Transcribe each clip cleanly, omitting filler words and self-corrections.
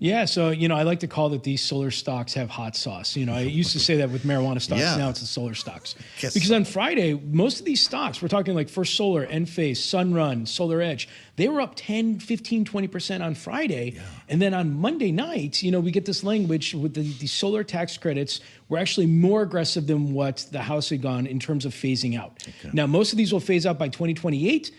Yeah, so I like to call that these solar stocks have hot sauce. I used to say that with marijuana stocks. Yeah. Now it's the solar stocks. Guess Because so. on Friday, most of these stocks, we're talking like First Solar, Enphase, Sunrun, Solar Edge, they were up 10, 15, 20% on Friday. Yeah. And then on Monday night, we get this language with the solar tax credits were actually more aggressive than what the House had gone in terms of phasing out. Okay. Now, most of these will phase out by 2028.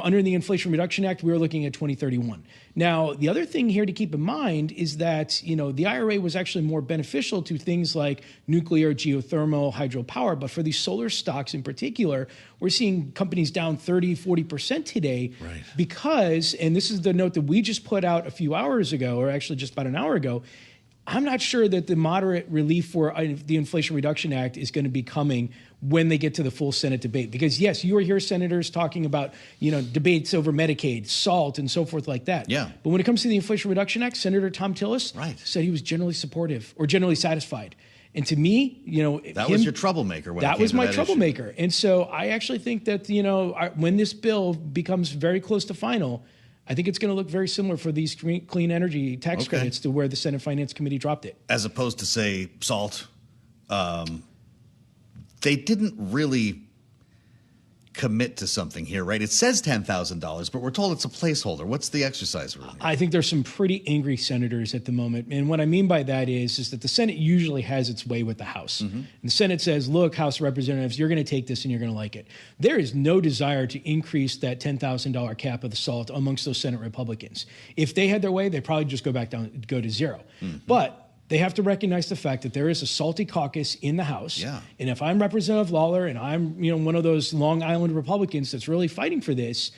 Under the Inflation Reduction Act, we were looking at 2031. Now, the other thing here to keep in mind is that, the IRA was actually more beneficial to things like nuclear, geothermal, hydropower. But for these solar stocks in particular, we're seeing companies down 30, 40% today. Right. Because, and this is the note that we just put out a few hours ago, or actually just about an hour ago, I'm not sure that the moderate relief for the Inflation Reduction Act is going to be coming when they get to the full Senate debate. Because, yes, you will hear senators talking about, debates over Medicaid, SALT, and so forth like that. Yeah. But when it comes to the Inflation Reduction Act, Senator Tom Tillis Right. said he was generally supportive or generally satisfied. And to me, that was your troublemaker. That was my troublemaker. And so I actually think that, when this bill becomes very close to final, I think it's going to look very similar for these clean energy tax credits to where the Senate Finance Committee dropped it. As opposed to, say, SALT, they didn't really commit to something here, right? It says $10,000, but we're told it's a placeholder. What's the exercise room? I think there's some pretty angry senators at the moment. And what I mean by that is that the Senate usually has its way with the House. Mm-hmm. And the Senate says, look, House Representatives, you're going to take this and you're going to like it. There is no desire to increase that $10,000 cap of the SALT amongst those Senate Republicans. If they had their way, they'd probably just go to zero. Mm-hmm. But they have to recognize the fact that there is a salty caucus in the House. Yeah. And if I'm Representative Lawler and I'm, one of those Long Island Republicans that's really fighting for this,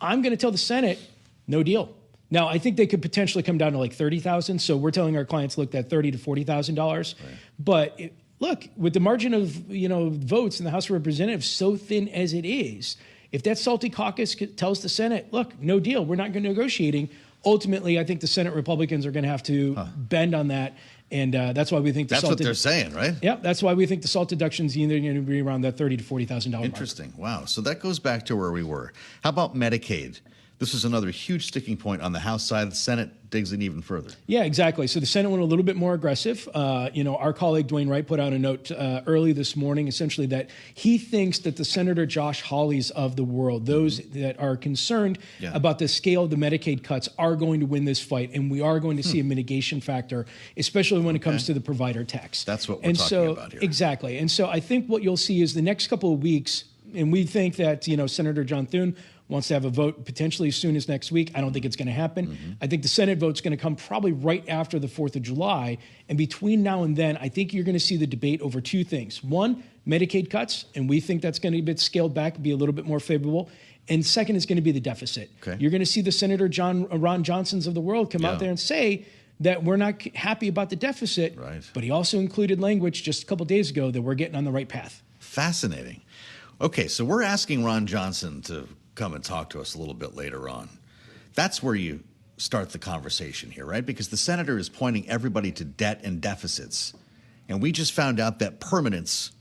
I'm going to tell the Senate, no deal. Now, I think they could potentially come down to like $30,000. So we're telling our clients, look, that $30,000 to $40,000. Right. But look, with the margin of, votes in the House of Representatives so thin as it is, if that salty caucus tells the Senate, look, no deal, we're not going to negotiating. Ultimately, I think the Senate Republicans are going to have to bend on that, and that's why we think that's what they're saying, right? Yeah, that's why we think the SALT deductions either going to be around that $30,000 to $40,000. Interesting. Wow. So that goes back to where we were. How about Medicaid? This is another huge sticking point on the House side. The Senate digs in even further. Yeah, exactly. So the Senate went a little bit more aggressive. Our colleague Dwayne Wright put out a note early this morning, essentially that he thinks that the Senator Josh Hawleys of the world, those that are concerned about the scale of the Medicaid cuts, are going to win this fight, and we are going to see a mitigation factor, especially when it comes to the provider tax. That's what we're talking about here. Exactly. And so I think what you'll see is the next couple of weeks, and we think that Senator John Thune wants to have a vote potentially as soon as next week. I don't think it's going to happen. Mm-hmm. I think the Senate vote's going to come probably right after the 4th of July. And between now and then, I think you're going to see the debate over two things. One, Medicaid cuts, and we think that's going to be scaled back, be a little bit more favorable. And second is going to be the deficit. Okay. You're going to see the Senator Ron Johnsons of the world come out there and say that we're not happy about the deficit, but he also included language just a couple days ago that we're getting on the right path. Fascinating. Okay, so we're asking Ron Johnson to come and talk to us a little bit later on. That's where you start the conversation here, right? Because the senator is pointing everybody to debt and deficits. And we just found out that permanence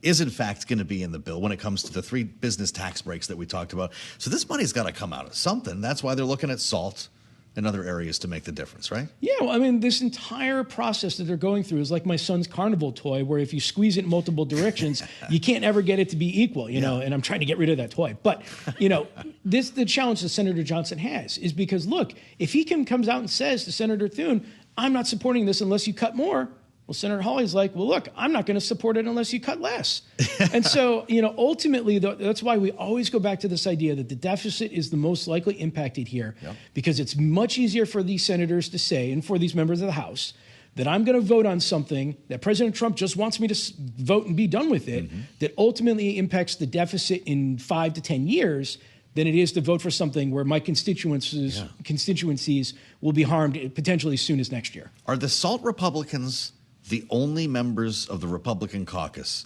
is in fact going to be in the bill when it comes to the 3 business tax breaks that we talked about. So this money's got to come out of something. That's why they're looking at SALT and other areas to make the difference, right? Yeah, well, I mean, this entire process that they're going through is like my son's carnival toy, where if you squeeze it in multiple directions, you can't ever get it to be equal, you know, and I'm trying to get rid of that toy. But, the challenge that Senator Johnson has is because, look, if he comes out and says to Senator Thune, I'm not supporting this unless you cut more, well, Senator Hawley's like, well, look, I'm not going to support it unless you cut less. And so, ultimately, that's why we always go back to this idea that the deficit is the most likely impacted here, because it's much easier for these senators to say, and for these members of the House, that I'm going to vote on something that President Trump just wants me to vote and be done with it, that ultimately impacts the deficit in 5 to 10 years, than it is to vote for something where my constituencies will be harmed potentially as soon as next year. Are the SALT Republicans the only members of the Republican caucus,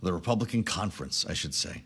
the Republican conference, I should say,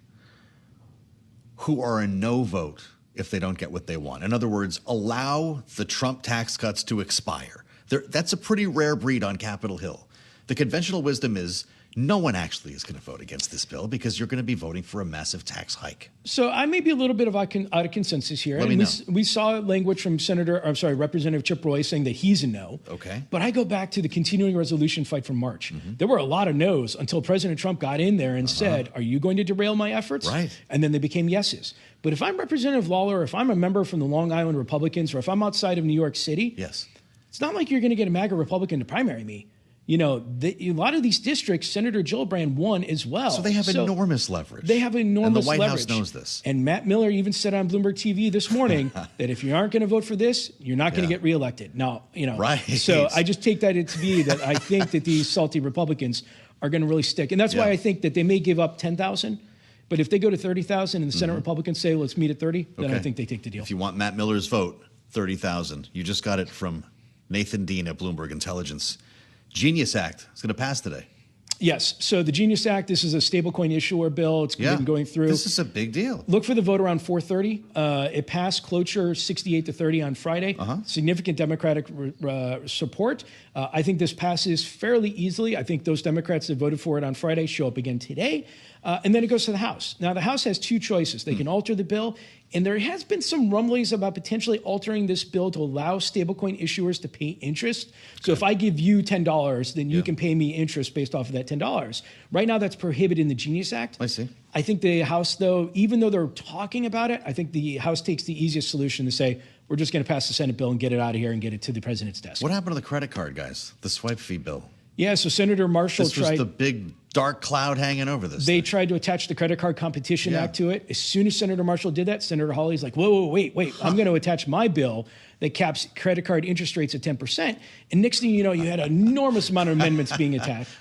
who are a no vote if they don't get what they want? In other words, allow the Trump tax cuts to expire. That's a pretty rare breed on Capitol Hill. The conventional wisdom is no one actually is going to vote against this bill because you're going to be voting for a massive tax hike. So I may be a little bit of out of consensus here. Let me know. We saw language from Representative Chip Roy saying that he's a no. Okay. But I go back to the continuing resolution fight from March. There were a lot of no's until President Trump got in there and said, are you going to derail my efforts? Right. And then they became yeses. But if I'm Representative Lawler, if I'm a member from the Long Island Republicans, or if I'm outside of New York City, Yes. it's not like you're going to get a MAGA Republican to primary me. You know, a lot of these districts, Senator Gillibrand won as well. So they have enormous leverage. They have enormous leverage. And the White House leverage. knows this. And Matt Miller even said on Bloomberg TV this morning that if you aren't going to vote for this, you're not going to get reelected. Now, you know, Right. So I just take that to be that I think that these salty Republicans are going to really stick. And that's why I think that they may give up 10,000. But if they go to 30,000 and the Senate Republicans say, let's meet at 30, then I think they take the deal. If you want Matt Miller's vote, 30,000. You just got it from Nathan Dean at Bloomberg Intelligence. Genius Act is going to pass today. Yes. So the Genius Act, this is a stablecoin issuer bill. It's been going through. This is a big deal. Look for the vote around 4:30. It passed cloture 68-30 on Friday. Significant Democratic support. I think this passes fairly easily. I think those Democrats that voted for it on Friday show up again today. And then it goes to the House. Now, the House has two choices. They can alter the bill. And there has been some rumblings about potentially altering this bill to allow stablecoin issuers to pay interest. So if I give you $10, then you can pay me interest based off of that $10. Right now, that's prohibited in the Genius Act. I see. I think the House, though, even though they're talking about it, I think the House takes the easiest solution to say, we're just going to pass the Senate bill and get it out of here and get it to the president's desk. What happened to the credit card, guys? The swipe fee bill. Yeah, so Senator Marshall This was the big dark cloud hanging over this. They tried to attach the Credit Card Competition Act to it. As soon as Senator Marshall did that, Senator Hawley's like, whoa, wait. I'm going to attach my bill that caps credit card interest rates at 10%. And next thing you know, you had an enormous amount of amendments being attached.